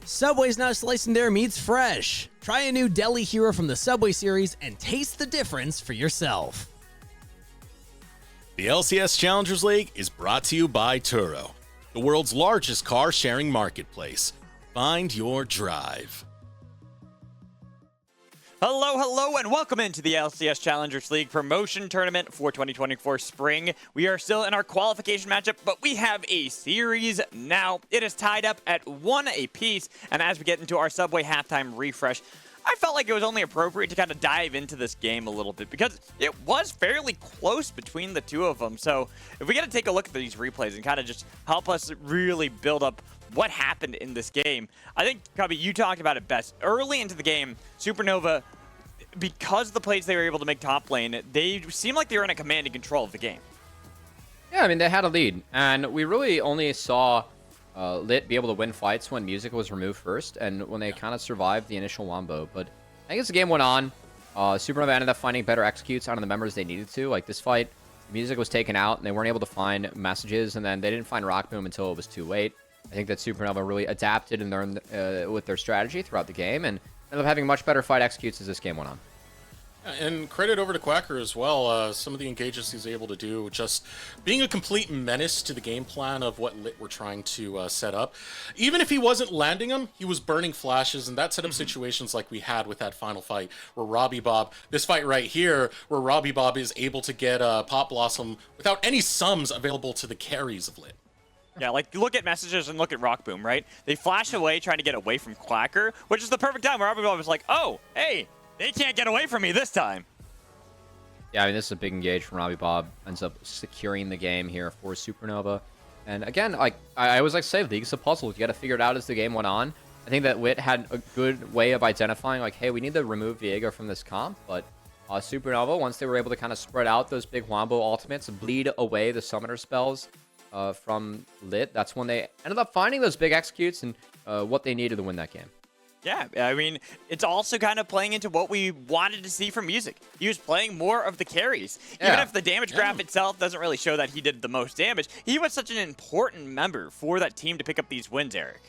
Subway's now slicing their meats fresh. Try a new deli hero from the Subway series and taste the difference for yourself. The LCS Challengers League is brought to you by Turo, the world's largest car-sharing marketplace. Find your drive. Hello, and welcome into the LCS Challengers League promotion tournament for 2024 spring. We are still in our qualification matchup, but we have a series now. It is tied up at 1 apiece, and as we get into our Subway halftime refresh, I felt like it was only appropriate to kind of dive into this game a little bit because it was fairly close between the two of them. So if we get to take a look at these replays and kind of just help us really build up what happened in this game, I think, Cubby, you talked about it best. Early into the game, Supernova, because of the plays they were able to make top lane, they seemed like they were in a command and control of the game. Yeah, I mean, they had a lead, and we really only saw LiT be able to win fights when music was removed first, and when they kind of survived the initial wombo. But I think as the game went on, Supernova ended up finding better executes out of the members they needed to. Like this fight, music was taken out, and they weren't able to find messages, and then they didn't find Rock Boom until it was too late. I think that Supernova really adapted and learned with their strategy throughout the game, and ended up having much better fight executes as this game went on. And credit over to Quacker as well. Some of the engages he's able to do, just being a complete menace to the game plan of what LiT were trying to set up. Even if he wasn't landing them, he was burning flashes, and that set up situations like we had with that final fight where Robbie Bob, this fight right here, where Robbie Bob is able to get Pop Blossom without any sums available to the carries of LiT. Yeah, like, look at messages and look at Rock Boom, right? They flash away trying to get away from Quacker, which is the perfect time where everyone was like, oh, hey, they can't get away from me this time. Yeah, I mean, this is a big engage from Robbie Bob. Ends up securing the game here for Supernova. And again, like I always like to say, the league's a puzzle. You got to figure it out as the game went on. I think that LiT had a good way of identifying, like, hey, we need to remove Viego from this comp, but Supernova, once they were able to kind of spread out those big wombo ultimates and bleed away the summoner spells from LiT, that's when they ended up finding those big executes and what they needed to win that game. Yeah, I mean, it's also kind of playing into what we wanted to see from music. He was playing more of the carries. Yeah. Even if the damage graph itself doesn't really show that he did the most damage, he was such an important member for that team to pick up these wins, Eric.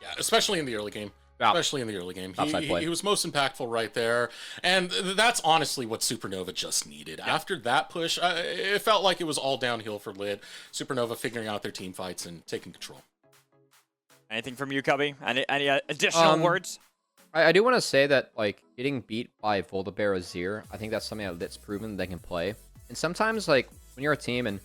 Yeah, especially in the early game. Especially in the early game. He was most impactful right there. And that's honestly what Supernova just needed. Yeah. After that push, it felt like it was all downhill for LiT. Supernova figuring out their team fights and taking control. Anything from you, Cubby? Any additional words? I do want to say that, like, getting beat by Voldabear Azir, I think that's something that LiT's proven they can play. And sometimes, like, when you're a team, and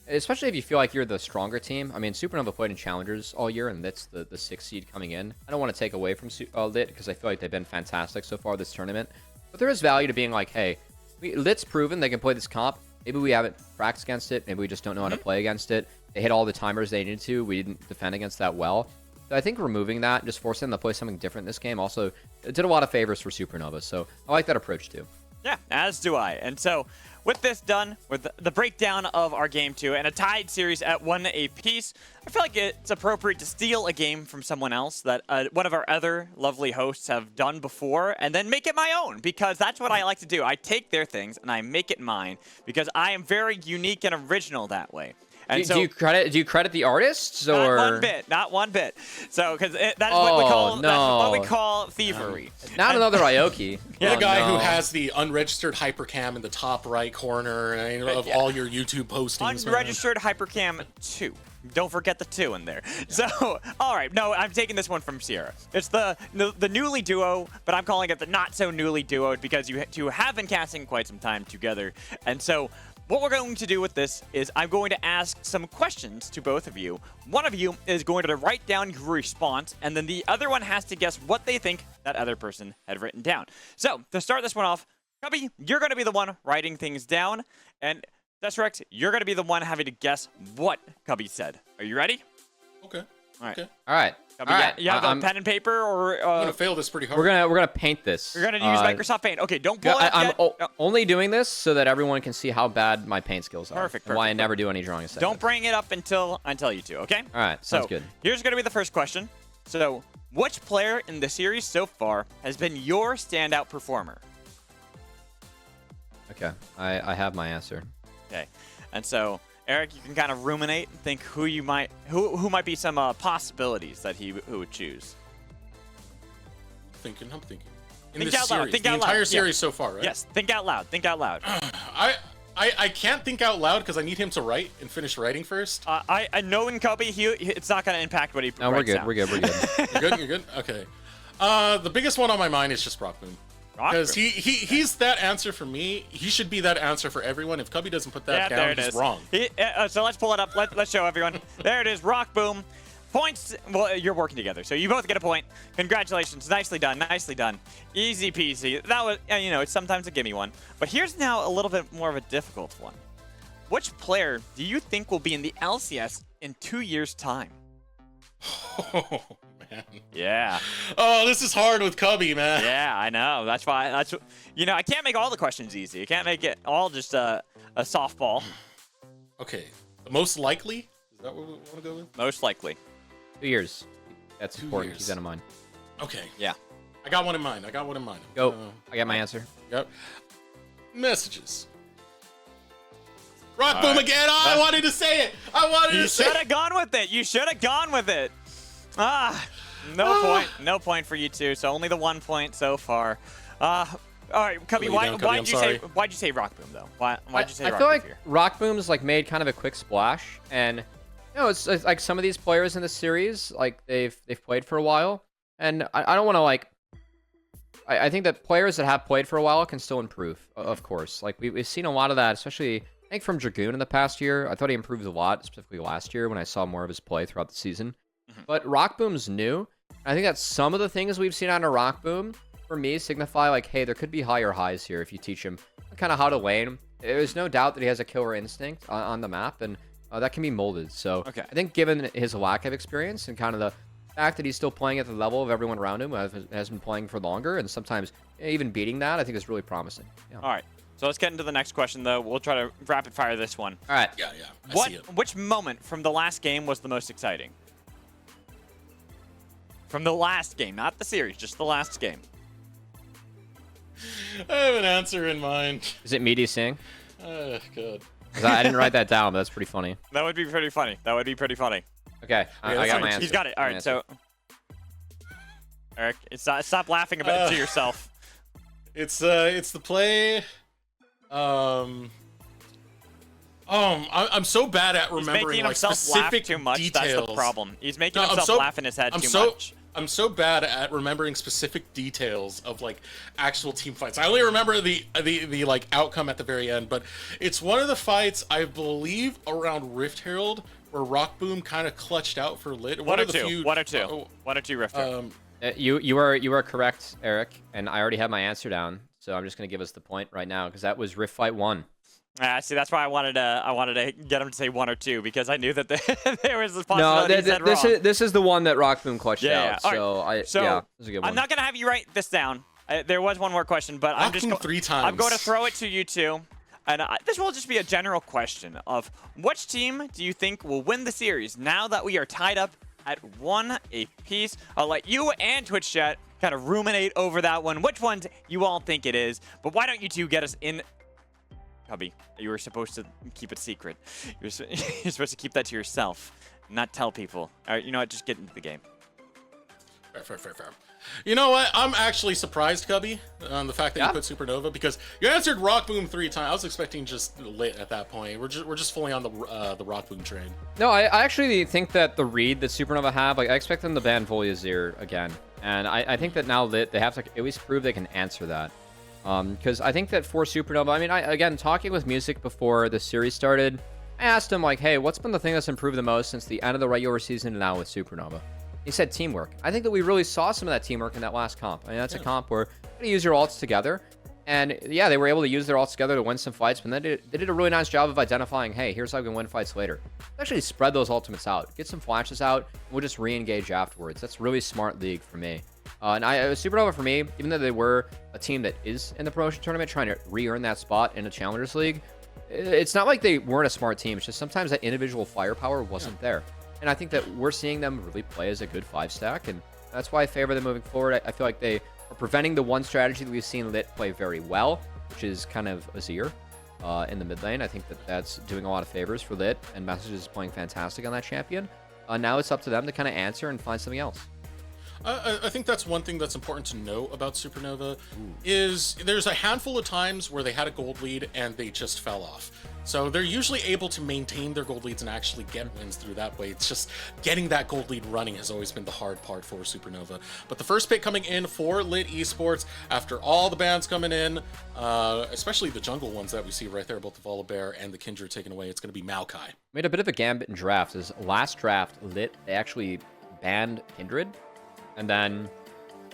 especially if you feel like you're the stronger team, I mean, Supernova played in Challengers all year, and LiT's the 6th seed coming in. I don't want to take away from LiT, because I feel like they've been fantastic so far this tournament. But there is value to being like, hey, LiT's proven they can play this comp. Maybe we haven't practiced against it. Maybe we just don't know how to play against it. They hit all the timers they needed to. We didn't defend against that well. So I think removing that, just forcing them to play something different in this game, also it did a lot of favors for Supernova. So I like that approach too. Yeah, as do I. And so with this done, with the breakdown of our game 2 and a tied series at 1 apiece, I feel like it's appropriate to steal a game from someone else that one of our other lovely hosts have done before and then make it my own, because that's what I like to do. I take their things and I make it mine because I am very unique and original that way. And do you credit the artists, or not one bit? So because that's what we call thievery. Not another Ioki. The guy who has the unregistered hypercam in the top right corner of all your YouTube postings. Unregistered hypercam 2. Don't forget the 2 in there. Yeah. So, all right, no, I'm taking this one from Sierra. It's the newly duo, but I'm calling it the not so newly duo because you two have been casting quite some time together, and so. What we're going to do with this is I'm going to ask some questions to both of you. One of you is going to write down your response, and then the other one has to guess what they think that other person had written down. So, to start this one off, Cubby, you're going to be the one writing things down, and Desrex, you're going to be the one having to guess what Cubby said. Are you ready? Okay. All right. Okay. All right. You have a pen and paper, or I'm gonna fail this pretty hard. We're gonna paint this. You're gonna use Microsoft Paint. Okay, don't pull it up I'm only doing this so that everyone can see how bad my paint skills are. Perfect. And why I never do any drawing. Don't bring it up until I tell you to. Okay. All right. Sounds good. Here's gonna be the first question. So, which player in the series so far has been your standout performer? Okay. I have my answer. Okay. And so, Eric, you can kind of ruminate and think who might be some possibilities that he would choose. I'm thinking. In Think this out loud, series, think the out loud, entire yeah. series so far, right? Yes, think out loud. Think out loud. I can't think out loud because I need him to write and finish writing first. I know in Kobe, it's not going to impact what he No, we're writes good. down. We're good. We're good. You're good. You're good. Okay. The biggest one on my mind is just Rock Boom. Because he's that answer for me. He should be that answer for everyone. If Cubby doesn't put that down, he's wrong. So let's pull it up. Let's show everyone. There it is. Rock Boom. Points. Well, you're working together, so you both get a point. Congratulations. Nicely done. Nicely done. Easy peasy. That was, it's sometimes a gimme one. But here's now a little bit more of a difficult one. Which player do you think will be in the LCS in 2 years' time? Oh, man. Yeah. Oh, this is hard with Cubby, man. Yeah, I know. That's why. I can't make all the questions easy. I can't make it all just a softball. Okay. The most likely? Is that what we want to go with? Most likely. 2 years. That's 2 important. years. Keep that in mind. Okay. Yeah. I got one in mind. Go. I got my answer. Yep. Messages. Rock Boom again. Oh, I wanted to say it. You should have gone with it. You should have gone with it. No point. No point for you two. So only the 1 point so far. All right, Cubby. Why'd you say Rock Boom though? Why'd you say I Rock feel Boom like here? Rock Boom's like made kind of a quick splash, and it's like some of these players in the series, like they've played for a while, and I don't want to like. I think that players that have played for a while can still improve, of course. Like we've seen a lot of that, especially I think from Dragoon in the past year. I thought he improved a lot, specifically last year when I saw more of his play throughout the season. But Rock Boom's new. I think that some of the things we've seen out of Rock Boom, for me, signify like, hey, there could be higher highs here if you teach him kind of how to lane. There's no doubt that he has a killer instinct on the map, and that can be molded. So Okay. I think given his lack of experience and kind of the fact that he's still playing at the level of everyone around him, has been playing for longer, and sometimes even beating that, I think is really promising. Yeah. All right. So let's get into the next question, though. We'll try to rapid fire this one. All right. Yeah. I see it. Which moment from the last game was the most exciting? From the last game, not the series, just the last game. I have an answer in mind. Is it Meaty Singh? Good. 'Cause I didn't write that down, but that's pretty funny. That would be pretty funny. Okay, I got my answer. He's got it. All right, so Eric, stop laughing to yourself. It's the play. I'm so bad at He's remembering making like himself specific laugh too much. details. That's the problem. He's making himself laugh in his head too much. I'm so bad at remembering specific details of like actual team fights. I only remember the like outcome at the very end, but it's one of the fights I believe around Rift Herald where Rock Boom kind of clutched out for LiT. One or two Rift Herald. You are correct, Eric, and I already have my answer down, so I'm just gonna give us the point right now because that was Rift Fight 1. See, that's why I wanted to get him to say 1 or 2 because I knew that there was a possibility he said wrong. This is the one that Rock Boom clutched out. Yeah. So right. this is a good one. I'm not gonna have you write this down. There was one more question, but Rock Boom 3 times. I'm going to throw it to you two, and this will just be a general question of which team do you think will win the series now that we are tied up at 1 apiece? I'll let you and Twitch chat kind of ruminate over that one. Which ones you all think it is? But why don't you two get us in? Cubby, you were supposed to keep it secret. You're supposed to keep that to yourself, not tell people. All right, you know what? Just get into the game. Fair. You know what? I'm actually surprised, Cubby, on the fact that you put Supernova because you answered Rock Boom 3 times. I was expecting just LiT at that point. We're just fully on the Rock Boom train. No, I actually think that the read that Supernova have, like I expect them to ban Azir again, and I think that now LiT they have to at least prove they can answer that. Because I think that for Supernova, I mean, again, talking with Music before the series started, I asked him, like, hey, what's been the thing that's improved the most since the end of the regular season and now with Supernova? He said teamwork. I think that we really saw some of that teamwork in that last comp. I mean, that's a comp where you use your ults together. And, yeah, they were able to use their ults together to win some fights, but then they did a really nice job of identifying, hey, here's how we can win fights later. Actually spread those ultimates out. Get some flashes out, and we'll just re-engage afterwards. That's really smart league for me. And Supernova for me, even though they were a team that is in the promotion tournament trying to re-earn that spot in a Challengers League, it's not like they weren't a smart team. It's just sometimes that individual firepower wasn't there. And I think that we're seeing them really play as a good 5-stack, and that's why I favor them moving forward. I feel like they are preventing the one strategy that we've seen LiT play very well, which is kind of Azir in the mid lane. I think that that's doing a lot of favors for LiT, and Messages is playing fantastic on that champion. Now it's up to them to kind of answer and find something else. I think that's one thing that's important to know about Supernova is there's a handful of times where they had a gold lead and they just fell off. So they're usually able to maintain their gold leads and actually get wins through that way. It's just getting that gold lead running has always been the hard part for Supernova. But the first pick coming in for LiT Esports, after all the bans coming in, especially the jungle ones that we see right there, both the Volibear and the Kindred taken away, it's going to be Maokai. Made a bit of a gambit in drafts. This last draft, LiT, they actually banned Kindred. And then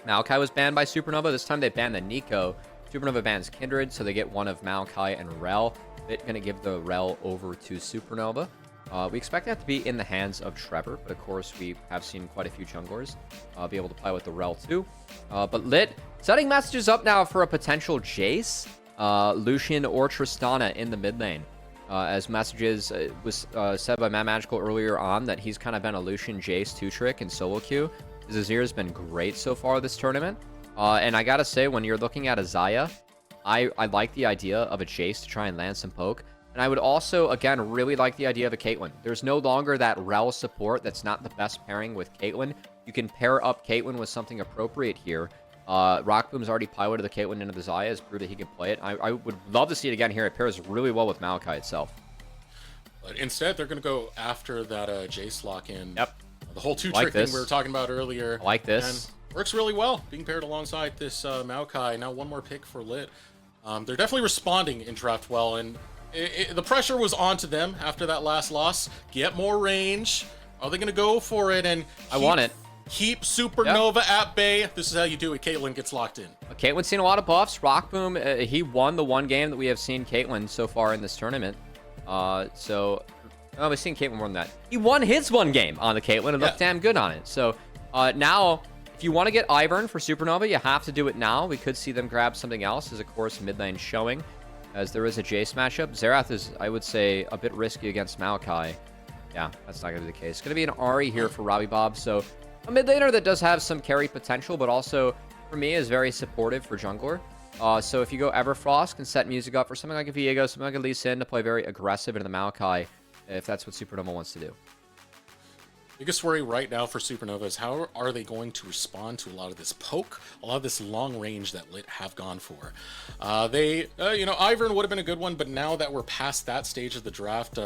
Maokai was banned by Supernova. This time they banned the Nico. Supernova bans Kindred, so they get one of Maokai and Rel. LiT going to give the Rel over to Supernova. We expect that to be in the hands of Trevor, but of course we have seen quite a few junglers be able to play with the Rel too. But LiT setting messages up now for a potential Jace, Lucian, or Tristana in the mid lane. As messages was said by Matt Magical earlier on that he's kind of been a Lucian, Jace, 2-trick, and solo queue. Azir has been great so far this tournament. And I gotta say, when you're looking at a Xayah, I like the idea of a Jace to try and land some poke. And I would also, again, really like the idea of a Caitlyn. There's no longer that Rel support that's not the best pairing with Caitlyn. You can pair up Caitlyn with something appropriate here. Rockboom's already piloted the Caitlyn into the Xayah, has proved that he can play it. I would love to see it again here. It pairs really well with Maokai itself. But instead, they're going to go after that Jace lock-in. Yep. The whole 2-trick thing we were talking about earlier. I like this. And works really well, being paired alongside this Maokai. Now one more pick for LiT. They're definitely responding in draft well, and the pressure was on to them after that last loss. Get more range. Are they going to go for it? And I want it. Keep Supernova at bay. This is how you do it. Caitlyn gets locked in. Caitlyn's seen a lot of buffs. Rockboom, he won the one game that we have seen Caitlyn so far in this tournament. We've seen Caitlyn more than that. He won his one game on the Caitlyn and looked damn good on it. So now, if you want to get Ivern for Supernova, you have to do it now. We could see them grab something else, as of course mid lane showing, as there is a Jace matchup. Xerath is, I would say, a bit risky against Maokai. Yeah, that's not going to be the case. It's going to be an Ahri here for Robbie Bob. So a mid laner that does have some carry potential, but also, for me, is very supportive for jungler. So if you go Everfrost, can set music up for something like a Viego, something like a Lee Sin to play very aggressive into the Maokai, if that's what Supernova wants to do. Biggest worry right now for Supernova is how are they going to respond to a lot of this poke, a lot of this long range that LiT have gone for. Ivern would have been a good one, but now that we're past that stage of the draft,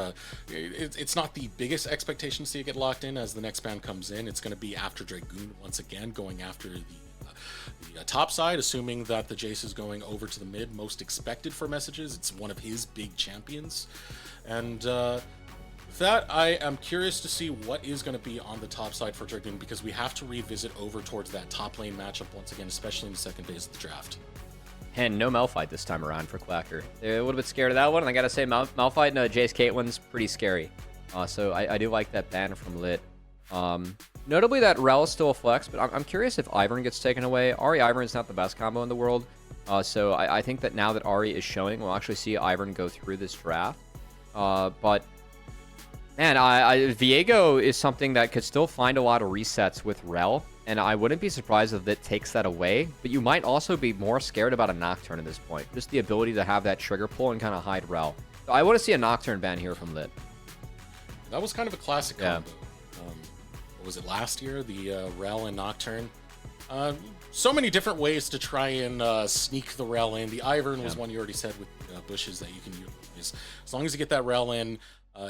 it's not the biggest expectation to see it get locked in as the next ban comes in. It's going to be after Dragoon once again, going after the top side, assuming that the Jace is going over to the mid, most expected for messages. It's one of his big champions. And with that, I am curious to see what is going to be on the top side for Dragoon, because we have to revisit over towards that top lane matchup once again, especially in the second phase of the draft. And no Malphite this time around for Quacker. They're a little bit scared of that one, and I gotta say, Malphite and Jace Caitlyn's pretty scary. So I do like that ban from LiT. Notably, that Rel is still a flex, but I'm curious if Ivern gets taken away. Ahri Ivern is not the best combo in the world. So I think that now that Ahri is showing, we'll actually see Ivern go through this draft. But man, Viego is something that could still find a lot of resets with Rel, and I wouldn't be surprised if it takes that away, but you might also be more scared about a Nocturne at this point. Just the ability to have that trigger pull and kind of hide Rel. So I want to see a Nocturne ban here from LiT. That was kind of a classic combo. What was it, last year? The Rel and Nocturne. So many different ways to try and sneak the Rel in. The Ivern was one you already said with bushes that you can use. As long as you get that Rel in,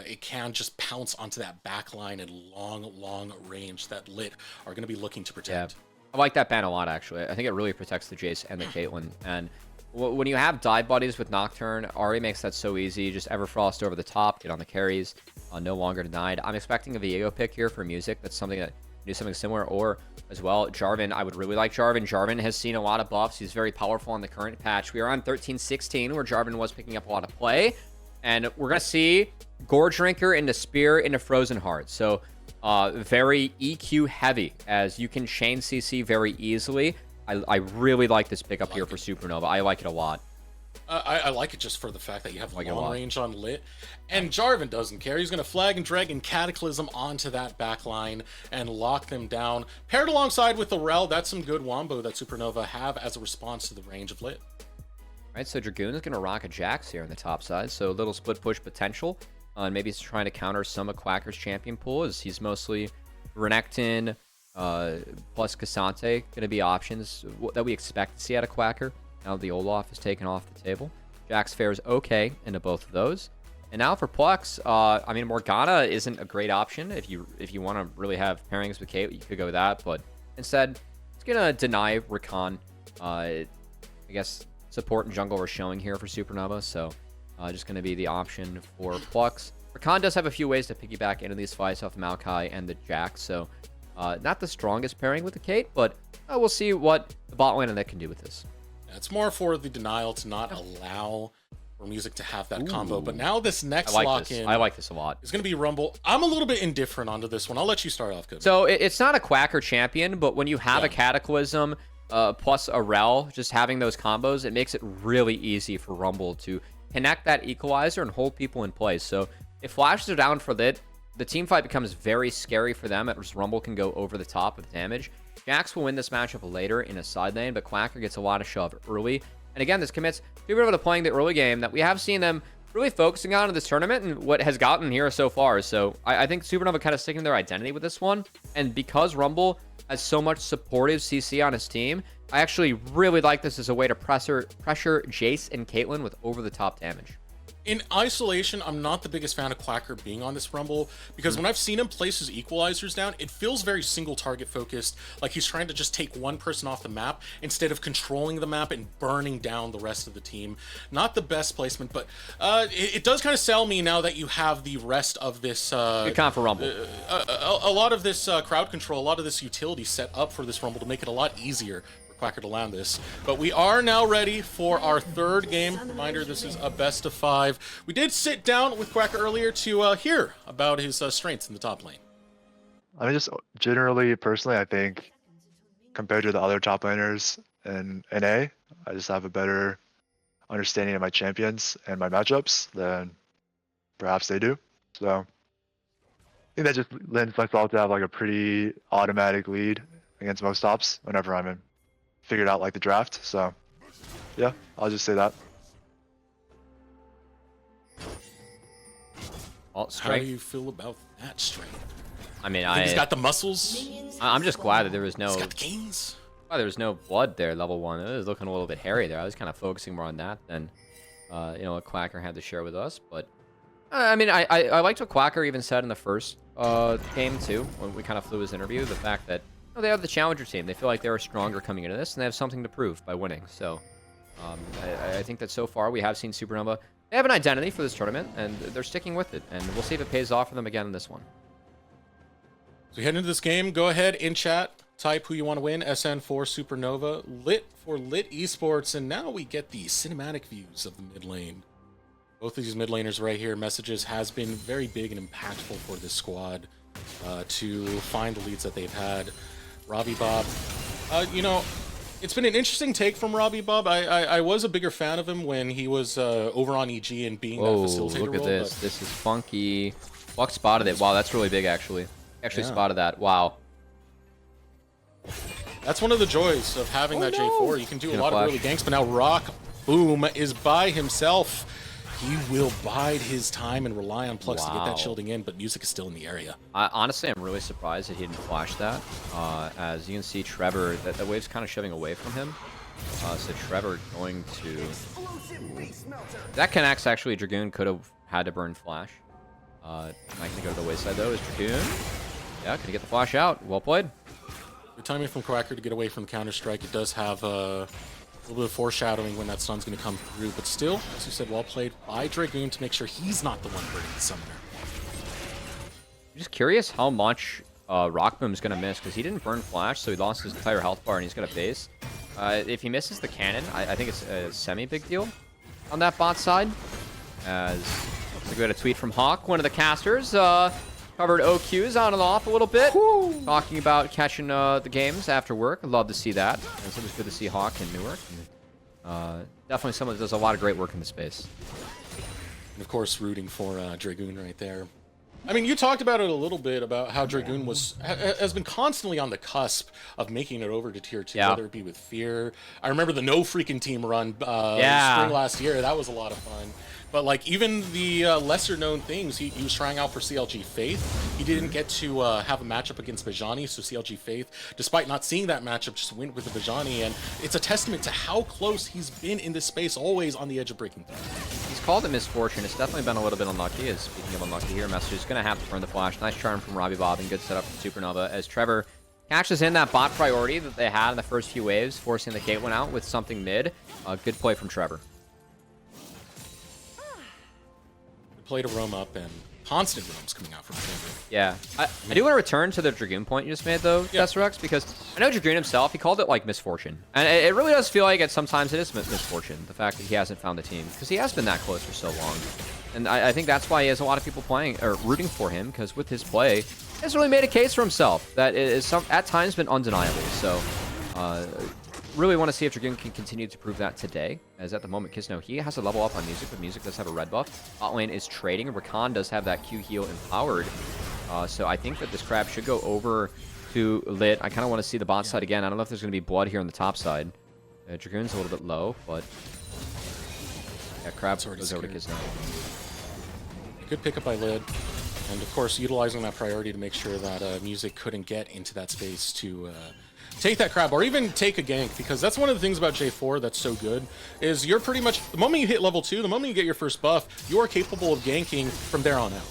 it can just pounce onto that back line and long range that LiT are going to be looking to protect. Yeah. I like that ban a lot, actually. I think it really protects the Jace and the Caitlyn. And when you have dive buddies with Nocturne, Ahri makes that so easy. Just Everfrost over the top, get on the carries, no longer denied. I'm expecting a Viego pick here for music. That's something that do something similar, or as well, Jarvan. I would really like Jarvan. Jarvan has seen a lot of buffs. He's very powerful on the current patch. We are on 13-16, where Jarvan was picking up a lot of play. And we're going to see Gore Drinker into Spear into Frozen Heart. So very EQ heavy, as you can chain CC very easily. I really like this pickup here for Supernova. I like it a lot. I like it just for the fact that you have long range on LiT. And Jarvan doesn't care. He's going to flag and drag and Cataclysm onto that back line and lock them down. Paired alongside with the Rel, that's some good wombo that Supernova have as a response to the range of LiT. Right, so Dragoon is going to rock a Jax here on the top side. So a little split push potential. And maybe he's trying to counter some of Quacker's champion pool, as he's mostly Renekton, plus Cassante going to be options that we expect to see out of Quacker. Now the Olaf is taken off the table. Jax fares okay into both of those. And now for Plex, I mean, Morgana isn't a great option. If you want to really have pairings with Kate, you could go with that. But instead, it's going to deny Rakan. I guess support and jungle we're showing here for Supernova. So just going to be the option for Plex. Rakan does have a few ways to piggyback into these fights off the Maokai and the Jax. So not the strongest pairing with the Kate, but we'll see what the bot lane and that can do with this. It's more for the denial to not allow for Music to have that combo. But now this next lock-in, I like this a lot. It's going to be Rumble. I'm a little bit indifferent onto this one. I'll let you start off, good. So it's not a Quacker champion, but when you have a Cataclysm plus a Rel, just having those combos, it makes it really easy for Rumble to connect that equalizer and hold people in place. So if flashes are down for LiT, the team fight becomes very scary for them, as Rumble can go over the top with damage. Jax will win this matchup later in a side lane, but Quacker gets a lot of shove early. And again, this commits Supernova to playing the early game that we have seen them really focusing on in this tournament and what has gotten here so far. So I think Supernova kind of sticking to their identity with this one. And because Rumble has so much supportive CC on his team, I actually really like this as a way to pressure Jace and Caitlyn with over-the-top damage. In isolation, I'm not the biggest fan of Quacker being on this Rumble, because when I've seen him place his equalizers down, it feels very single target focused, like he's trying to just take one person off the map instead of controlling the map and burning down the rest of the team. Not the best placement, but it does kind of sell me now that you have the rest of this Good comp for Rumble. a lot of this crowd control, a lot of this utility set up for this Rumble to make it a lot easier Quacker to land this. But we are now ready for our third game. Reminder, this is a best of 5. We did sit down with Quacker earlier to hear about his strengths in the top lane. I mean, just generally, personally, I think compared to the other top laners in NA, I just have a better understanding of my champions and my matchups than perhaps they do. So I think that just lends myself to have like a pretty automatic lead against most tops whenever I'm in. Figured out like the draft, so yeah, I'll just say that. How do you feel about that strength? I mean, He's got the muscles. I'm just glad that there was no. He's got the gains. There was no blood there, level 1. It was looking a little bit hairy there. I was kind of focusing more on that than, what Quacker had to share with us. But I mean, I liked what Quacker even said in the first game too, when we kind of flew his interview. The fact that they have the challenger team. They feel like they're stronger coming into this, and they have something to prove by winning. So I think that so far we have seen Supernova. They have an identity for this tournament, and they're sticking with it. And we'll see if it pays off for them again in this one. So we head into this game. Go ahead in chat. Type who you want to win. SN for Supernova. LiT for LiT Esports. And now we get the cinematic views of the mid lane. Both of these mid laners right here. Messages has been very big and impactful for this squad to find the leads that they've had. Robbie Bob, it's been an interesting take from Robbie Bob. I was a bigger fan of him when he was over on EG and being that facilitator look at role, this. This is funky. Buck spotted it. Wow, that's really big, actually. Actually spotted that. Wow. That's one of the joys of having that J4. You can do a lot of early ganks, but now Rock Boom is by himself. He will bide his time and rely on Plux to get that shielding in, but Music is still in the area. Honestly, I'm really surprised that he didn't flash that. As you can see, Trevor, that wave's kind of shoving away from him. So Trevor going to... That connects, actually. Dragoon could have had to burn flash. Not going to go to the wayside, though, is Dragoon. Yeah, can he get the flash out? Well played. Good timing from Quacker to get away from the Counter-Strike. It does have a little bit of foreshadowing when that stun's going to come through, but still, as you said, well played by Dragoon to make sure he's not the one burning the summoner. I'm just curious how much Rockboom's going to miss, because he didn't burn flash, so he lost his entire health bar and he's got a base. If he misses the cannon, I think it's a semi-big deal on that bot side. As looks like we had a tweet from Hawk, one of the casters. Covered OQs on and off a little bit. Woo! Talking about catching the games after work. I'd love to see that. It's always good to see Hawk in Newark. And, definitely someone that does a lot of great work in the space. And of course, rooting for Dragoon right there. I mean, you talked about it a little bit about how Dragoon has been constantly on the cusp of making it over to tier 2, Yeah. whether it be with Fear. I remember the No Freaking Team run Yeah. spring last year. That was a lot of fun. But like even the lesser known things, he was trying out for CLG Faith. He didn't get to have a matchup against Bajani, so CLG Faith, despite not seeing that matchup, just went with the Bajani. And it's a testament to how close he's been in this space, always on the edge of breaking things. He's called it misfortune. It's definitely been a little bit unlucky. As speaking of unlucky here, Message is going to have to burn the flash. Nice charm from Robbie Bob and good setup from Supernova as Trevor catches in that bot priority that they had in the first few waves, forcing the Caitlyn out with something mid. Good play from Trevor. Play to roam up and constant roams coming out from Trevor. Yeah. I do want to return to the Dragoon point you just made, though, Yeah. Desrex, because I know Dragoon himself, he called it, like, misfortune. And it really does feel like sometimes it is misfortune, the fact that he hasn't found a team, because he has been that close for so long. And I think that's why he has a lot of people playing, or rooting for him, because with his play, he has really made a case for himself that is at times been undeniable. So, really want to see if Dragoon can continue to prove that today, as at the moment, Kisno, he has a level up on Music, but Music does have a red buff. Bot lane is trading, and Rakan does have that Q heal empowered. So I think that this crab should go over to Lit. I kind of want to see the bot side again. I don't know if there's going to be blood here on the top side. Dragoon's a little bit low, but yeah, crab goes over to Kisno. Good pickup by Lid. And of course, utilizing that priority to make sure that Music couldn't get into that space to take that crab or even take a gank, because that's one of the things about J4 that's so good, is you're pretty much, the moment you hit level 2, the moment you get your first buff, you are capable of ganking from there on out.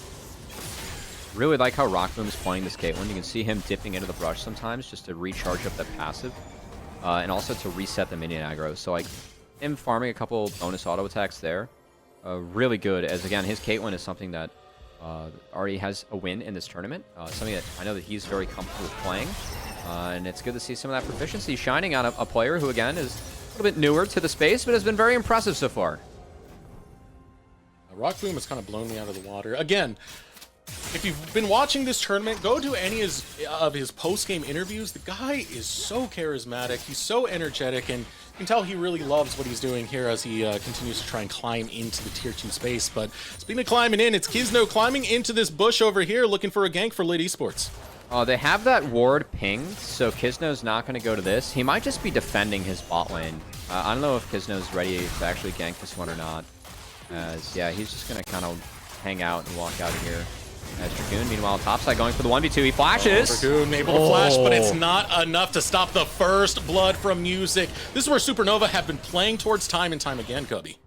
Really like how Rockboom is playing this Caitlyn. You can see him dipping into the brush sometimes just to recharge up that passive, and also to reset the minion aggro. So like him farming a couple bonus auto attacks there, really good, as again his Caitlyn is something that already has a win in this tournament, something that I know that he's very comfortable playing. And it's good to see some of that proficiency shining on a player who, again, is a little bit newer to the space, but has been very impressive so far. Rockboom has kind of blown me out of the water. Again, if you've been watching this tournament, go to any of his post-game interviews. The guy is so charismatic. He's so energetic, and you can tell he really loves what he's doing here as he continues to try and climb into the tier 2 space. But speaking of climbing in, it's Kisno climbing into this bush over here, looking for a gank for LiT Esports. They have that ward pinged, so Kisno's not going to go to this. He might just be defending his bot lane. I don't know if Kisno's ready to actually gank this one or not. As, yeah, he's just going to kind of hang out and walk out of here. As Dragoon, meanwhile, topside going for the 1v2. He flashes. Dragoon able to flash, but it's not enough to stop the first blood from Music. This is where Supernova have been playing towards time and time again, Cubby.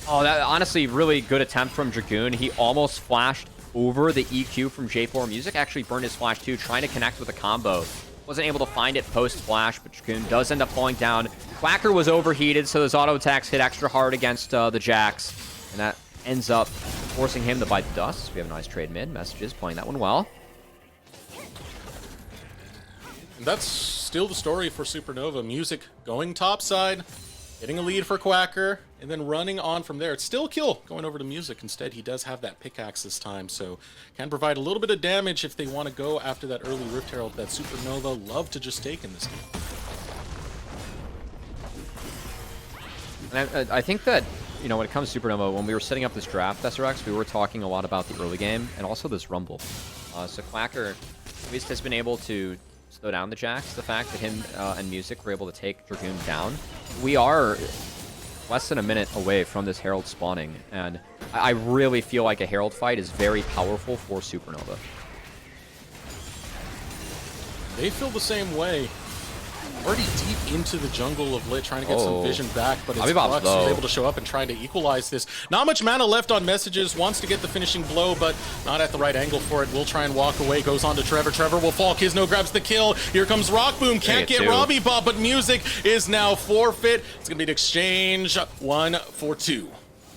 Oh, that honestly really good attempt from Dragoon. He almost flashed over the EQ from J4. Music actually burned his flash too, trying to connect with a combo. Wasn't able to find it post-flash, but Dragoon does end up falling down. Quacker was overheated, so those auto attacks hit extra hard against the Jax. And that ends up forcing him to bite the dust. We have a nice trade mid. Messages playing that one well. And that's still the story for Supernova. Music going topside, getting a lead for Quacker, and then running on from there. It's still a kill going over to Music. Instead, he does have that pickaxe this time, so can provide a little bit of damage if they want to go after that early Rift Herald that Supernova love to just take in this game. And I think that, you know, when it comes to Supernova, when we were setting up this draft, SRX, we were talking a lot about the early game and also this Rumble. So Quacker at least has been able to slow down the Jax. The fact that him and Music were able to take Dragoon down. We are less than a minute away from this Herald spawning, and I really feel like a Herald fight is very powerful for Supernova. They feel the same way. Already deep into the jungle of LiT, trying to get some vision back, but it's Flux who's able to show up and try to equalize this. Not much mana left on Messages, wants to get the finishing blow, but not at the right angle for it. Will try and walk away, goes on to Trevor. Trevor will fall, Kisno grabs the kill. Here comes Rockboom, can't get Robbie Bob, but Music is now forfeit. It's going to be an exchange, 1-for-2.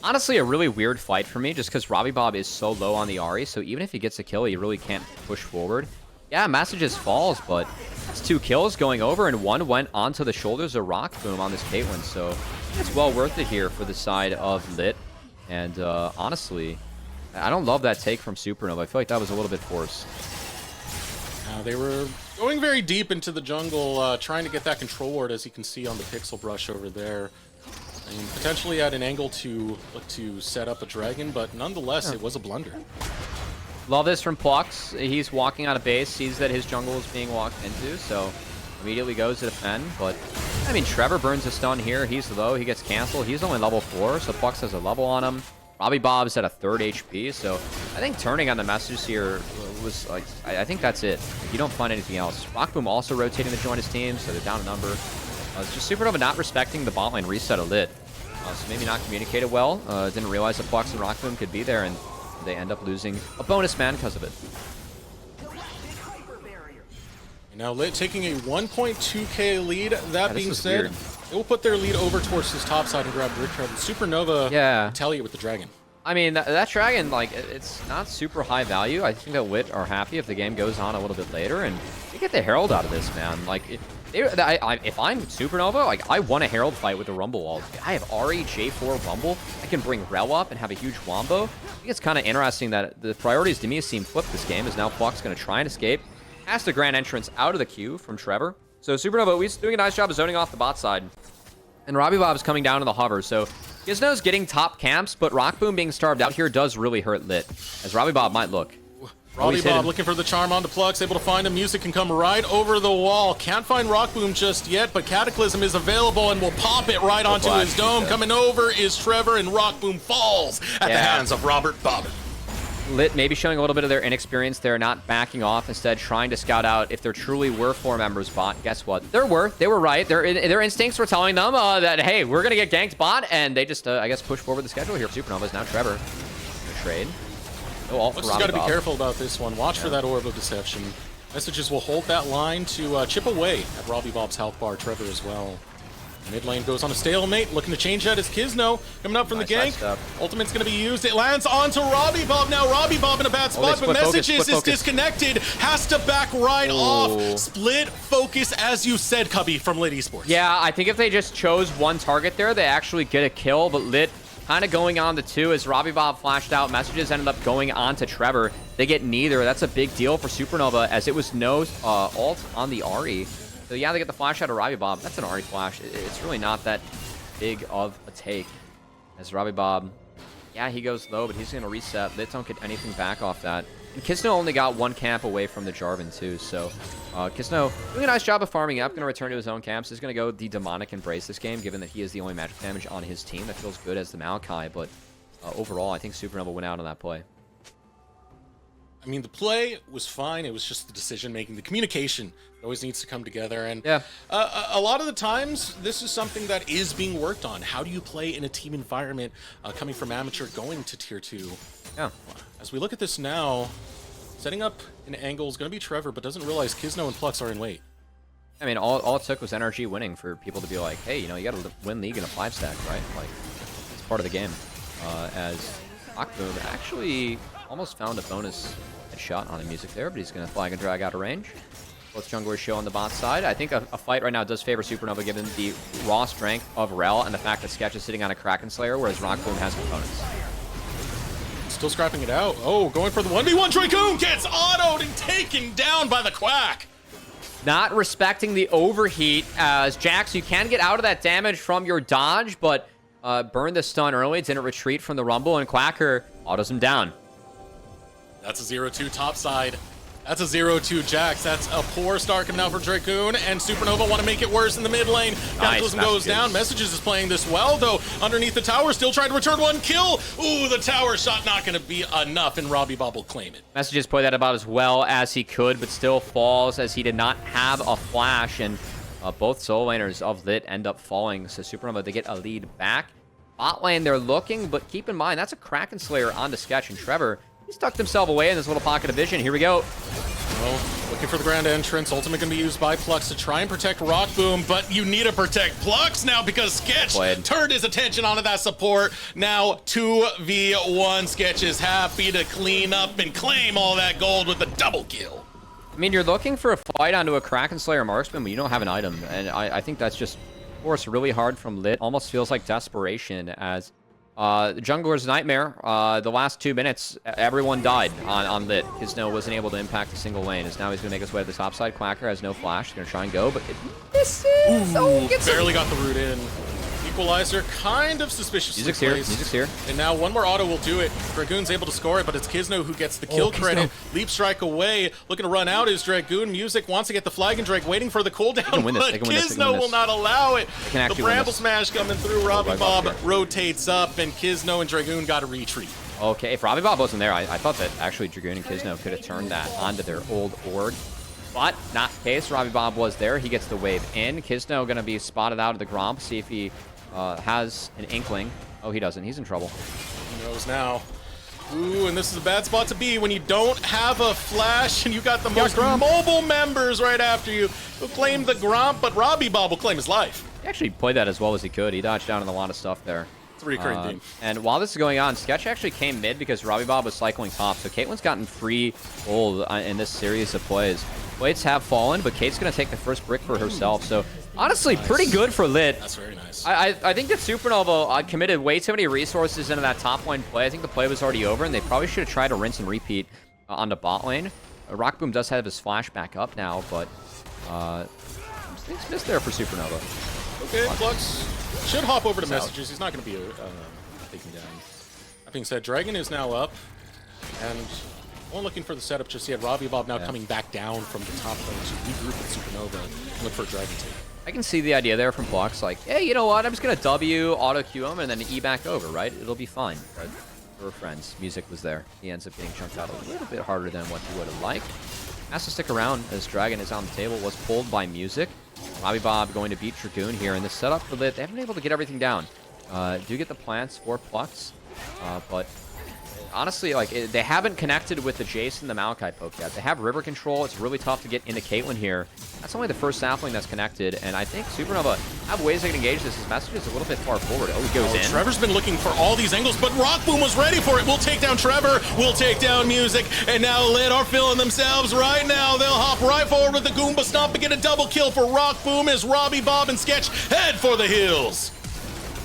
Honestly, a really weird fight for me, just because Robbie Bob is so low on the Ahri, so even if he gets a kill, he really can't push forward. Yeah, Messages falls, but it's 2 kills going over, and 1 went onto the shoulders of Rockboom on this Caitlyn, so it's well worth it here for the side of LiT. And honestly, I don't love that take from Supernova. I feel like that was a little bit forced. They were going very deep into the jungle, trying to get that control ward, as you can see on the pixel brush over there. And potentially at an angle to look to set up a dragon, but nonetheless, it was a blunder. Love this from Plux. He's walking out of base, sees that his jungle is being walked into, so immediately goes to defend. But, I mean, Trevor burns a stun here. He's low. He gets canceled. He's only level 4, so Plux has a level on him. Robbie Bob's at a 3rd HP, so I think turning on the messages here was, like, I think that's it. Like, you don't find anything else. Rockboom also rotating to join his team, so they're down a number. It's just Supernova not respecting the bot lane reset of LiT. So maybe not communicated well. Didn't realize that Plux and Rockboom could be there, and they end up losing a bonus man because of it. Now LiT taking a 1.2k lead. That being said, weird. it will put their lead over towards his top side and grab Rick Trevor. Supernova retaliate with the dragon. I mean, that dragon, like, it's not super high value. I think that LiT are happy if the game goes on a little bit later, and they get the Herald out of this, man. Like, if I'm Supernova, like, I want a Herald fight with the Rumble ult. I have Ahri, J4, Rumble. I can bring Rel up and have a huge wombo. I think it's kind of interesting that the priorities to me seem flipped this game, as now Flux going to try and escape. Has the grand entrance out of the queue from Trevor. So Supernova, he's doing a nice job of zoning off the bot side. And Robbie Bob's coming down to the hover, so Gizno's getting top camps, but Rockboom being starved out here does really hurt LiT, as Robbie Bob might look. Robbie Bob looking for the charm onto Plux, able to find him. Music can come right over the wall. Can't find Rockboom just yet, but Cataclysm is available and will pop it right onto his dome. Coming over is Trevor, and Rockboom falls at the hands of Robert Bob. LiT maybe showing a little bit of their inexperience there, not backing off, instead trying to scout out if there truly were 4 members bot. Guess what? They were right. Their instincts were telling them that, hey, we're going to get ganked bot, and they just, I guess, push forward the schedule here. Supernova's now Trevor. Trade. No ult for Robbie Bob. Got to be careful about this one. Watch for that Orb of Deception. Messages will hold that line to chip away at Robbie Bob's health bar. Trevor as well. Mid lane goes on a stalemate, looking to change that is Kizno coming up from the gank. Ultimate's going to be used. It lands onto Robbie Bob. Now Robbie Bob in a bad spot, but Messages is disconnected. Has to back right off. Split focus, as you said, Cubby, from LiT Esports. Yeah, I think if they just chose one target there, they actually get a kill, but LiT kind of going on the 2 as Robbie Bob flashed out. Messages ended up going on to Trevor. They get neither. That's a big deal for Supernova, as it was no ult on the Ahri. So yeah, they get the flash out of Robbie Bob. That's an Ahri flash. It's really not that big of a take. As Robbie Bob, yeah, he goes low, but he's going to reset. LiT don't get anything back off that. And Kizno only got 1 camp away from the Jarvan too, so Kizno doing a nice job of farming up. Going to return to his own camps. He's going to go the Demonic Embrace this game, given that he is the only magic damage on his team. That feels good as the Maokai, but overall, I think Supernova went out on that play. I mean, the play was fine. It was just the decision-making, the communication that always needs to come together. And a lot of the times, this is something that is being worked on. How do you play in a team environment coming from amateur going to tier 2? Yeah. As we look at this now, setting up an angle is going to be Trevor, but doesn't realize Kizno and Plux are in wait. I mean, all it took was NRG winning for people to be like, hey, you know, you got to win League in a 5-stack, right? Like, it's part of the game. As Rockboom actually almost found a bonus shot on the music there, but he's going to flag and drag out of range. Both junglers show on the bot side. I think a fight right now does favor Supernova, given the raw strength of Rel and the fact that Sketch is sitting on a Kraken Slayer, whereas Rockboom has components. Still scrapping it out. Oh, going for the 1v1. Dracoon gets autoed and taken down by the Quack. Not respecting the overheat, as Jax, you can get out of that damage from your dodge, but burned the stun early, didn't retreat from the Rumble, and Quacker autos him down. That's a 0-2 top side. That's a 0-2 Jax. That's a poor start coming out for Dracoon, and Supernova want to make it worse in the mid lane. Cataclysm goes down. Messages is playing this well, though. Underneath the tower, still trying to return 1 kill. Ooh, the tower shot not going to be enough, and Robbie Bob will claim it. Messages played that about as well as he could, but still falls as he did not have a flash, and both solo laners of LiT end up falling, so Supernova, they get a lead back. Bot lane, they're looking, but keep in mind, that's a Kraken Slayer onto Sketch, and Trevor, he's tucked himself away in this little pocket of vision. Here we go. Well, looking for the grand entrance. Ultimate going to be used by Plux to try and protect Rockboom, but you need to protect Plux now because Sketch turned his attention onto that support. Now 2v1. Sketch is happy to clean up and claim all that gold with a double kill. I mean, you're looking for a fight onto a Kraken Slayer marksman, but you don't have an item, and I think that's just forced really hard from LiT. Almost feels like desperation, as the Jungler's Nightmare, the last 2 minutes, everyone died on LiT. Kizno wasn't able to impact a single lane, as now he's going to make his way to the top side. Quacker has no flash. He's going to try and go, but it misses. Ooh, barely got the root in. equalizer, kind of suspiciously Music's here. placed. Music's here. And now one more auto will do it. Dragoon's able to score it, but it's Kizno who gets the kill credit. Leap strike away. Looking to run out is Dragoon. Music wants to get the flag, and Drake waiting for the cooldown, but Kizno will not allow it. The Bramble Smash coming through. Robbie Bob rotates up, and Kizno and Dragoon got a retreat. Okay, if Robbie Bob wasn't there, I thought that actually Dragoon and Kizno could have turned that onto their old org. But not the case. Robbie Bob was there. He gets the wave in. Kizno going to be spotted out of the Gromp. See if he has an inkling. Oh, he doesn't. He's in trouble. He knows now. Ooh, and this is a bad spot to be when you don't have a flash and you got the most mobile members right after you who claim the Gromp, but Robbie Bob will claim his life. He actually played that as well as he could. He dodged down in a lot of stuff there. It's a recurring theme. And while this is going on, Sketch actually came mid because Robbie Bob was cycling top. So Caitlyn's gotten free gold in this series of plays. Plates have fallen, but Kate's going to take the first brick for herself. So honestly, pretty good for LiT. That's very nice. I think that Supernova committed way too many resources into that top lane play. I think the play was already over, and they probably should have tried to rinse and repeat on the bot lane. Rockboom does have his flash back up now, but things missed there for Supernova. Okay, Flux should hop over to messages. He's not going to be taken down. That being said, Dragon is now up, and one looking for the setup just yet. Robbie Bob now coming back down from the top lane to regroup with Supernova and look for a Dragon take. I can see the idea there from Flux, like, hey, you know what? I'm just going to W, auto-Q him, and then E back over, right? It'll be fine. But we're friends. Music was there. He ends up getting chunked out a little bit harder than what he would have liked. Has to stick around as Dragon is on the table. Was pulled by Music. Robbie Bob going to beat Dragoon here in the setup for LiT. They haven't been able to get everything down. Do get the plants for Flux, but honestly, like, they haven't connected with the Jace and the Maokai poke yet. They have river control. It's really tough to get into Caitlyn here. That's only the first sapling that's connected, and I think Supernova have ways they can engage this. His message is a little bit far forward. Oh, he goes in. Trevor's been looking for all these angles, but Rockboom was ready for it. We'll take down Trevor. We'll take down Music, and now LiT are feeling themselves right now. They'll hop right forward with the Goomba Stomp and get a double kill for Rockboom as Robbie Bob and Sketch head for the hills.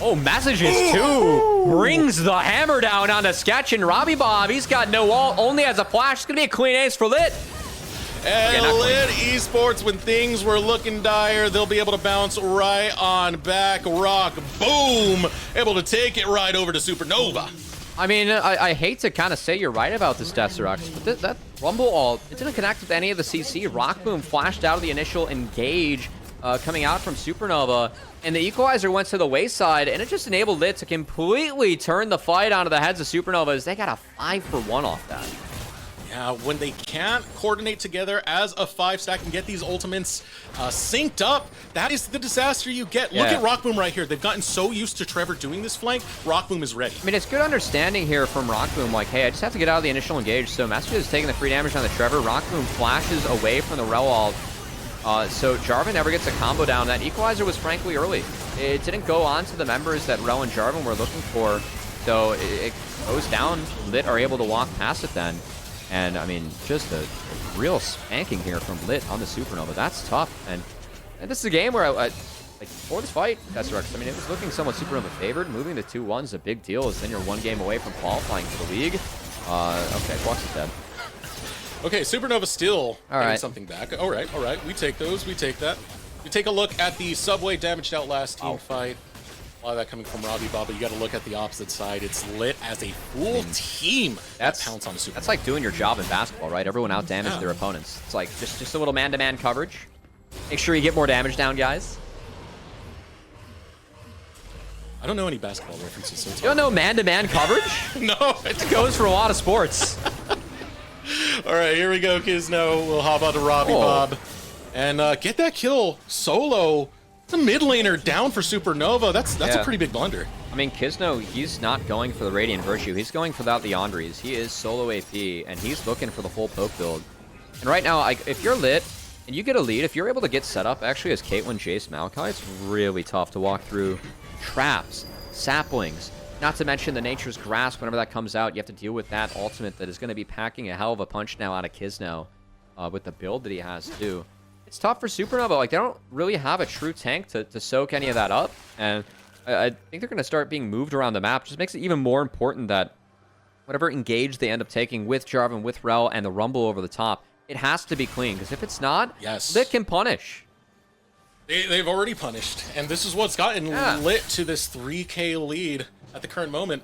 Oh, Messages too brings the hammer down on the Sketch, and Robbie Bob, he's got no ult, only has a flash. It's going to be a clean ace for LiT. And LiT Esports, when things were looking dire, they'll be able to bounce right on back. Rock, boom, able to take it right over to Supernova. I mean, I hate to kind of say you're right about this Desirux, but that Rumble ult, it didn't connect with any of the CC. Rockboom flashed out of the initial engage coming out from Supernova, and the equalizer went to the wayside, and it just enabled LiT to completely turn the fight onto the heads of Supernova as they got a 5-for-1 off that. Yeah, when they can't coordinate together as a 5-stack and get these ultimates synced up, that is the disaster you get. Look at Rockboom right here. They've gotten so used to Trevor doing this flank. Rockboom is ready. I mean, it's good understanding here from Rockboom, like, hey, I just have to get out of the initial engage. So Messages is taking the free damage on the Trevor. Rockboom flashes away from the Rel ult. So Jarvan never gets a combo down. That equalizer was frankly early. It didn't go on to the members that Rel and Jarvan were looking for. So it goes down. LiT are able to walk past it then. And, I mean, just a real spanking here from LiT on the Supernova. That's tough. And this is a game where, like, before this fight, Desirux, I mean, it was looking somewhat Supernova favored. Moving to 2-1 is a big deal, as then you're one game away from qualifying for the league. Okay, Flux is dead. Okay, Supernova still getting something back. All right, we take those, we take that. We take a look at the Subway damaged out last team fight. A lot of that coming from Robbie Bob, but you got to look at the opposite side. It's LiT as a full team that pounce on the Supernova. That's like doing your job in basketball, right? Everyone out-damaged their opponents. It's like just a little man-to-man coverage. Make sure you get more damage down, guys. I don't know any basketball references. So you don't know man-to-man coverage? No. It goes for a lot of sports. All right, here we go, Kizno. We'll hop on to Robbie Bob and get that kill solo. It's a mid laner down for Supernova. That's a pretty big blunder. I mean, Kizno, he's not going for the Radiant Virtue. He's going for that the Andres. He is solo AP, and he's looking for the full poke build. And right now, if you're LiT and you get a lead, if you're able to get set up, actually as Caitlyn, Jace, Maokai, it's really tough to walk through traps, saplings, not to mention the Nature's Grasp. Whenever that comes out, you have to deal with that ultimate that is going to be packing a hell of a punch now out of Kizno with the build that he has, too. It's tough for Supernova. Like, they don't really have a true tank to soak any of that up. And I think they're going to start being moved around the map. Just makes it even more important that whatever engage they end up taking with Jarvan, with Rel, and the Rumble over the top, it has to be clean. Because if it's not, LiT can punish. They've already punished, and this is what's gotten LiT to this 3K lead at the current moment.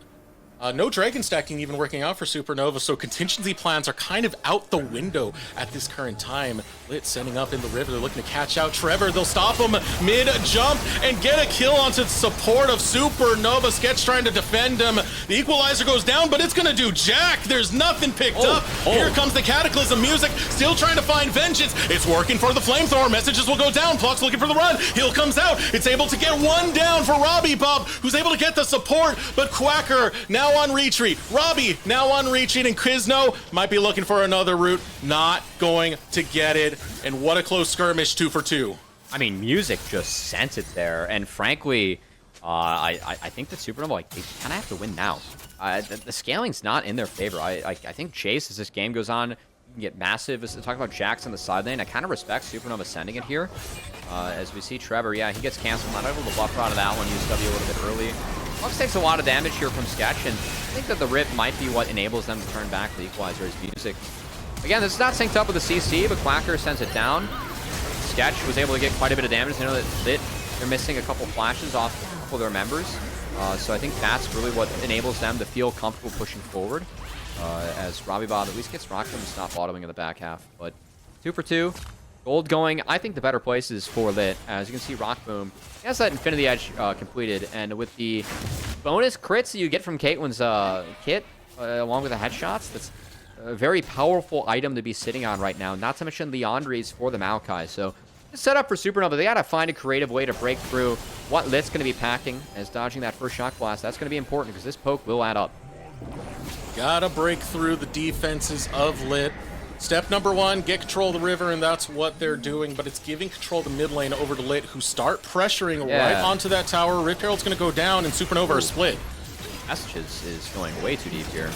No dragon stacking even working out for Supernova, so contingency plans are kind of out the window at this current time. LiT setting up in the river. They're looking to catch out Trevor. They'll stop him mid-jump and get a kill onto the support of Supernova. Sketch trying to defend him. The equalizer goes down, but it's going to do jack. There's nothing picked up. Here comes the Cataclysm music, still trying to find vengeance. It's working for the flamethrower. Messages will go down. Pluck's looking for the run. Heal comes out. It's able to get one down for Robbie Bob, who's able to get the support, but Quacker now on retreat. Robbie now on retreat, and Kizno might be looking for another route. Not going to get it. And what a close skirmish, 2 for 2. I mean, music just sent it there, and frankly, I think that Supernova, like, they kind of have to win now. The scaling's not in their favor. I think Chase, as this game goes on, you can get massive. As talk about Jax on the side lane, I kind of respect Supernova sending it here. As we see Trevor, yeah, he gets canceled. Not able to buffer out of that one. Use W a little bit early. Fox takes a lot of damage here from Sketch, and I think that the rip might be what enables them to turn back the equalizer as music. Again, this is not synced up with the CC, but Quacker sends it down. Sketch was able to get quite a bit of damage. I know that LiT, they're missing a couple flashes off a couple of their members. So I think that's really what enables them to feel comfortable pushing forward. As Robbie Bob at least gets Rockboom to stop autoing in the back half. But 2 for 2. Gold going, I think the better places for LiT. As you can see, Rockboom has that Infinity Edge completed. And with the bonus crits that you get from Caitlyn's kit, along with the headshots, that's a very powerful item to be sitting on right now. Not to mention Leandre's for the Maokai. So it's set up for Supernova. They got to find a creative way to break through what LiT's going to be packing. As dodging that first shock blast, that's going to be important because this poke will add up. Gotta break through the defenses of LiT. Step number 1, get control of the river, and that's what they're doing, but it's giving control of the mid lane over to LiT, who start pressuring right onto that tower. Rip Herald's going to go down, and Supernova are split. Messages is going way too deep here.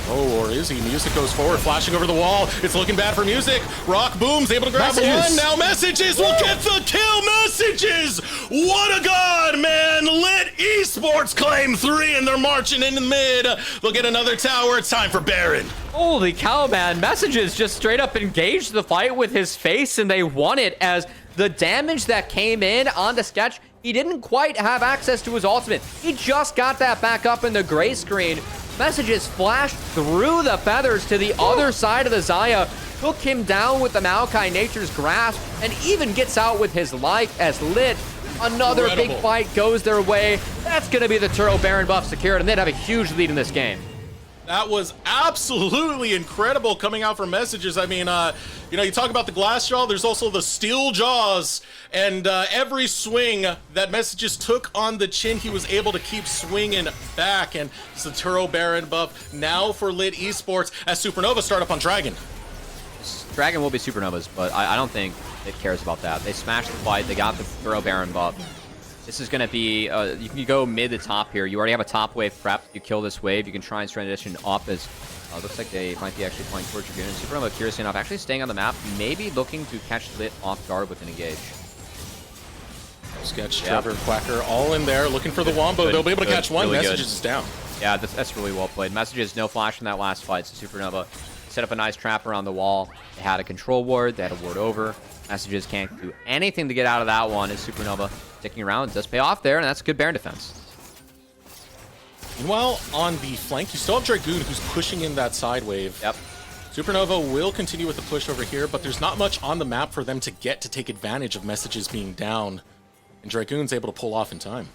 Oh, or is he? Music goes forward, flashing over the wall. It's looking bad for Music. Rock Boom's able to grab one. Now Messages will get the kill. Messages! What a god, man! LiT Esports claim 3, and they're marching in the mid. They'll get another tower. It's time for Baron. Holy cow, man. Messages just straight up engaged the fight with his face, and they won it as the damage that came in on the Sketch, he didn't quite have access to his ultimate. He just got that back up in the gray screen. Messages flashed through the feathers to the other side of the Xayah, took him down with the Maokai Nature's Grasp, and even gets out with his life as LiT. Another big fight goes their way. That's going to be the Turtle Baron buff secured, and they'd have a huge lead in this game. That was absolutely incredible coming out from Messages. I mean, you know, you talk about the glass jaw, there's also the steel jaws, and every swing that Messages took on the chin, he was able to keep swinging back, and it's the Turo Baron buff now for LiT Esports as Supernova start up on Dragon. Dragon will be Supernovas, but I don't think it cares about that. They smashed the fight, they got the Turo Baron buff. This is going to be, you can go mid to top here. You already have a top wave prepped. You kill this wave, you can try and transition up as, looks like they might be actually playing towards Dragoon. Supernova, curiously enough, actually staying on the map, maybe looking to catch LiT off guard with an engage. Sketch, Trevor, Quacker, all in there, looking for the Wombo. They'll be able to catch one. Really Messages is down. Yeah, that's really well played. Messages, no flash from that last fight, so Supernova set up a nice trap around the wall. They had a control ward, they had a ward over. Messages can't do anything to get out of that one as Supernova sticking around. It does pay off there, and that's good Baron defense. Meanwhile, on the flank, you still have Dragoon who's pushing in that side wave. Yep. Supernova will continue with the push over here, but there's not much on the map for them to get to take advantage of Messages being down. And Dragoon's able to pull off in time.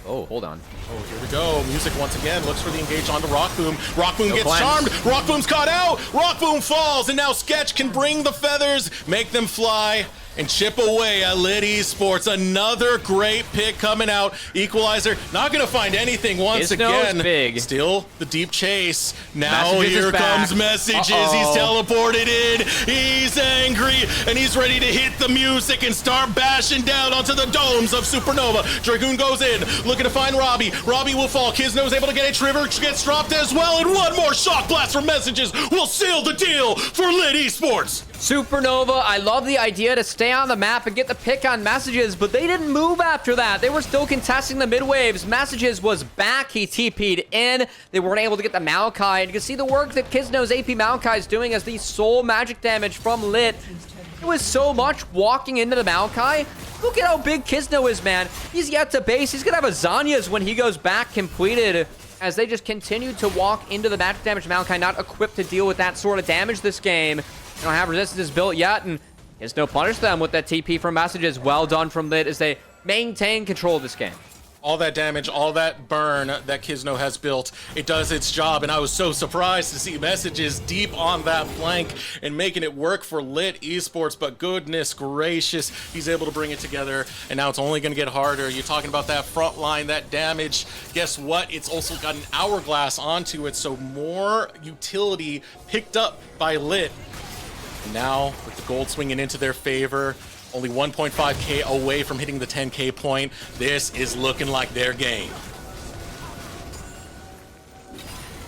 Oh, hold on. Oh, here we go. Music once again looks for the engage onto Rockboom. Rockboom gets charmed. Rockboom's caught out. Rockboom falls, and now Sketch can bring the feathers, make them fly, and chip away at LiT Esports. Another great pick coming out. Equalizer, not going to find anything once again. Big. Still the deep chase. Now here comes Messages. He's teleported in. He's angry, and he's ready to hit the music and start bashing down onto the domes of Supernova. Dragoon goes in, looking to find Robbie. Robbie will fall. Kizno's able to get it. Trevor gets dropped as well, and one more shock blast from Messages will seal the deal for LiT Esports. Supernova, I love the idea to stay on the map and get the pick on Messages, but they didn't move after that. They were still contesting the mid waves. Messages was back. He TP'd in. They weren't able to get the Maokai. And you can see the work that Kizno's AP Maokai is doing as the sole magic damage from LiT. It was so much walking into the Maokai. Look at how big Kizno is, man. He's yet to base. He's going to have a Zanya's when he goes back completed as they just continue to walk into the magic damage. Maokai not equipped to deal with that sort of damage this game. They don't have resistances built yet, and Kizno punished them with that TP from messages. Well done from LiT as they maintain control of this game. All that damage, all that burn that Kizno has built, it does its job, and I was so surprised to see messages deep on that flank and making it work for LiT Esports, but goodness gracious, he's able to bring it together, and now it's only going to get harder. You're talking about that front line, that damage. Guess what? It's also got an hourglass onto it, so more utility picked up by LiT. And now, with the gold swinging into their favor, only 1.5k away from hitting the 10k point. This is looking like their game.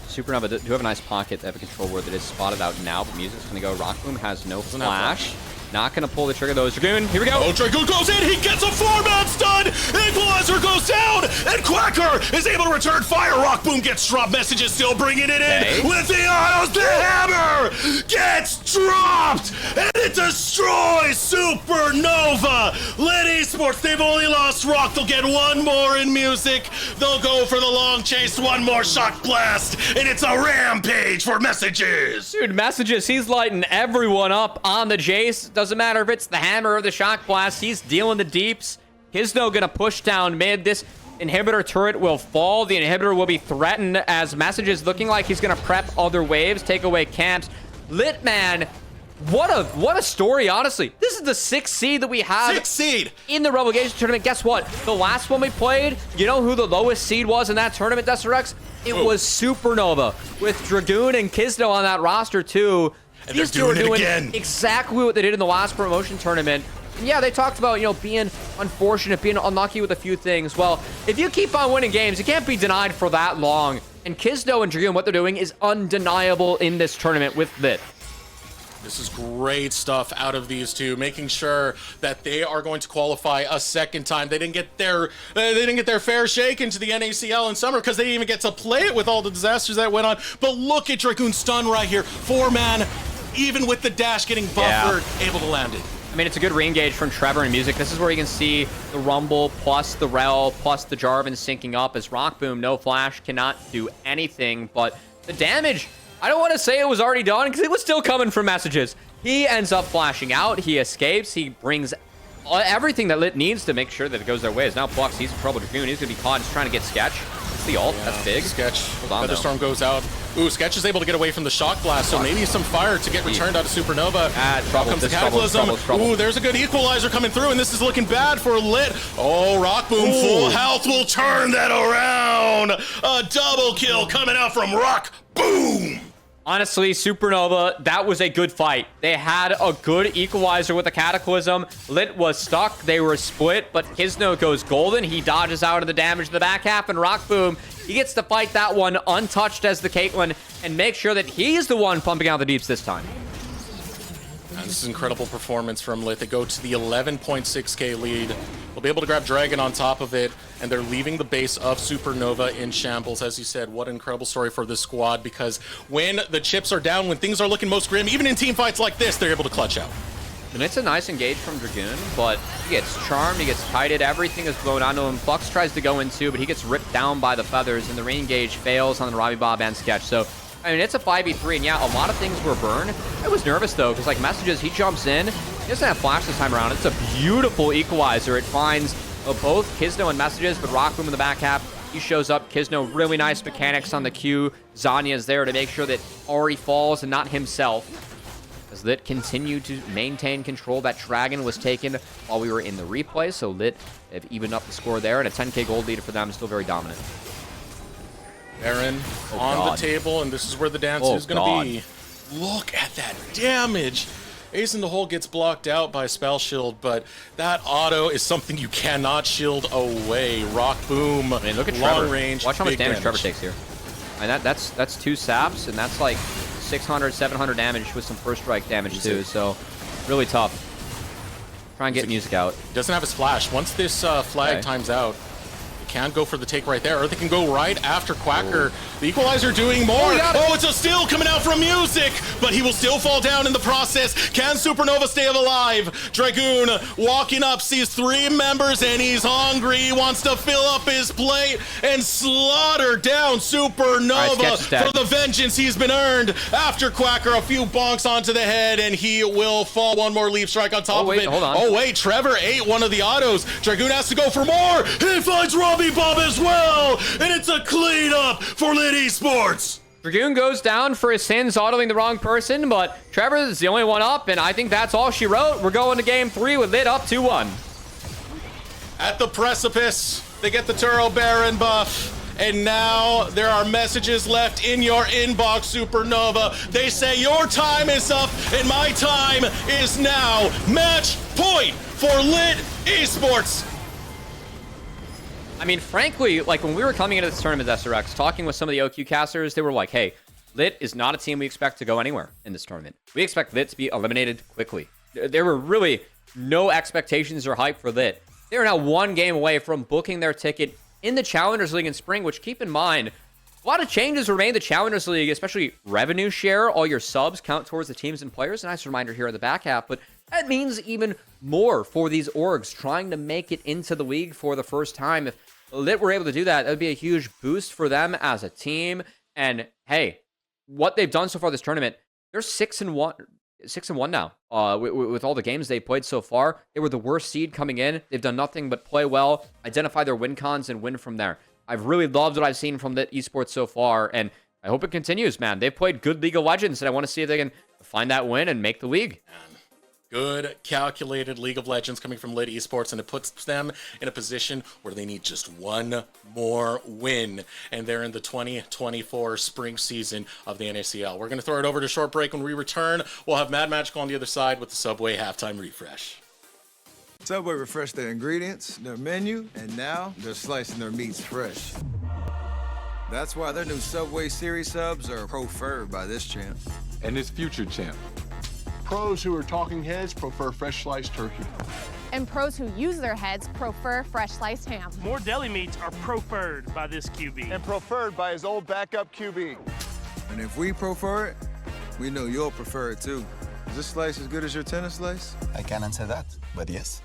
Supernova do have a nice pocket. They have a control word that is spotted out now, but music's going to go. Rockboom has no flash. Not going to pull the trigger, though. Dragoon, here we go. Oh, Dragoon goes in. He gets a 4-man stun. Equalizer goes down. And Quacker is able to return fire. Rockboom gets dropped. Messages still bringing it in. With the autos, the hammer gets dropped. And it destroys Supernova. LiT Esports, they've only lost Rock. They'll get one more in music. They'll go for the long chase. One more shock blast. And it's a rampage for messages. Dude, messages. He's lighting everyone up on the Jace. Doesn't matter if it's the hammer or the shock blast. He's dealing the deeps. Kizno gonna push down mid. This inhibitor turret will fall. The inhibitor will be threatened as messages looking like he's gonna prep other waves, take away camps. LiT, man, what a story, honestly. This is the 6th seed that we have 6th seed in the relegation tournament. Guess what? The last one we played, you know who the lowest seed was in that tournament, Deserex? It was Supernova with Dragoon and Kizno on that roster too. And These they're doing two are it again. exactly what they did in the last promotion tournament. And yeah, they talked about, you know, being unfortunate, being unlucky with a few things. Well, if you keep on winning games, you can't be denied for that long. And Kizno and Dragoon, what they're doing is undeniable in this tournament with LiT. This is great stuff out of these two, making sure that they are going to qualify a second time. They didn't get their fair shake into the NACL in summer because they didn't even get to play it with all the disasters that went on. But look at Dragoon's stun right here. 4-man, even with the dash getting buffered, able to land it. I mean, it's a good re-engage from Trevor and music. This is where you can see the Rumble plus the Rel plus the Jarvan syncing up as Rockboom, no flash, cannot do anything. But the damage, I don't want to say it was already done because it was still coming from messages. He ends up flashing out. He escapes. He brings everything that LiT needs to make sure that it goes their way. Now Plucks, he's in trouble. Dragoon, he's going to be caught. He's trying to get Sketch. It's the ult. That's big. Sketch. Featherstorm goes out. Ooh, Sketch is able to get away from the shock blast, so maybe some fire to get returned out of Supernova. Trouble, comes the Cataclysm. Ooh, there's a good equalizer coming through, and this is looking bad for LiT. Oh, Rockboom, full health will turn that around. A double kill coming out from Rock. Boom! Honestly, Supernova, that was a good fight. They had a good equalizer with the Cataclysm. LiT was stuck. They were split, but Kizno goes golden. He dodges out of the damage to the back half, and Rockboom, he gets to fight that one untouched as the Caitlyn and make sure that he's the one pumping out the deeps this time. And this is incredible performance from LiT. They go to the 11.6k lead. They'll be able to grab Dragon on top of it, and they're leaving the base of Supernova in shambles. As you said, what an incredible story for this squad, because when the chips are down, when things are looking most grim, even in team fights like this, they're able to clutch out. And it's a nice engage from Dragoon, but he gets charmed, he gets kited, everything is blown onto him. Flux tries to go in too, but he gets ripped down by the feathers, and the re-engage fails on the Robbie Bob and Sketch. So, I mean, it's a 5v3, and yeah, a lot of things were burned. I was nervous, though, because, like, messages, he jumps in. He doesn't have flash this time around. It's a beautiful equalizer. It finds both Kizno and messages, but Rockboom in the back half, he shows up. Kizno, really nice mechanics on the Q. Zanya is there to make sure that Ari falls and not himself. As LiT continue to maintain control. That Dragon was taken while we were in the replay, so LiT have evened up the score there, and a 10k gold lead for them is still very dominant. Baron on the table, and this is where the dance is going to be. Look at that damage. Ace in the hole gets blocked out by Spell Shield, but that auto is something you cannot shield away. Rock Boom, I mean, look at long Trevor. range. Watch how much damage Trevor takes here. And that's 2 saps, and that's like 600, 700 damage with some first strike damage too, so really tough. Try and get music out. Doesn't have his flash. Once this flag times out, can go for the take right there, or they can go right after Quacker. The Equalizer doing more. Oh, it's a steal coming out from Music, but he will still fall down in the process. Can Supernova stay alive? Dragoon walking up, sees 3 members, and he's hungry. He wants to fill up his plate and slaughter down Supernova for the vengeance he's been earned. After Quacker, a few bonks onto the head, and he will fall. One more leap strike on top of it. Hold on. Oh, wait, Trevor ate one of the autos. Dragoon has to go for more. He finds Robbie Bob as well, and it's a cleanup for LiT Esports. Dragoon goes down for his sins, autoing the wrong person, but Trevor is the only one up, and I think that's all she wrote. We're going to game 3 with LiT up 2-1. At the precipice, they get the Turo Baron buff. And now there are messages left in your inbox, Supernova. They say your time is up and my time is now. Match point for LiT Esports. I mean, frankly, like when we were coming into this tournament, SRX, talking with some of the OQ casters, they were like, hey, LiT is not a team we expect to go anywhere in this tournament. We expect LiT to be eliminated quickly. There were really no expectations or hype for LiT. They are now 1 game away from booking their ticket in the Challengers League in spring, which, keep in mind, a lot of changes remain in the Challengers League, especially revenue share. All your subs count towards the teams and players. A nice reminder here in the back half, but that means even more for these orgs trying to make it into the league for the first time. If LiT were able to do that, that would be a huge boost for them as a team. And hey, what they've done so far this tournament, they're 6-1 now. With all the games they played so far, they were the worst seed coming in. They've done nothing but play well, identify their win cons, and win from there. I've really loved what I've seen from LiT Esports so far, and I hope it continues, man. They've played good League of Legends, and I want to see if they can find that win and make the league. Good, calculated League of Legends coming from LiT Esports, and it puts them in a position where they need just 1 more win, and they're in the 2024 spring season of the NACL. We're going to throw it over to short break. When we return, we'll have Mad Magical on the other side with the Subway halftime refresh. Subway refreshed their ingredients, their menu, and now they're slicing their meats fresh. That's why their new Subway Series subs are preferred by this champ. And his future champ. Pros who are talking heads prefer fresh sliced turkey. And pros who use their heads prefer fresh sliced ham. More deli meats are preferred by this QB. And preferred by his old backup QB. And if we prefer it, we know you'll prefer it too. Is this slice as good as your tennis slice? I can't answer that, but yes.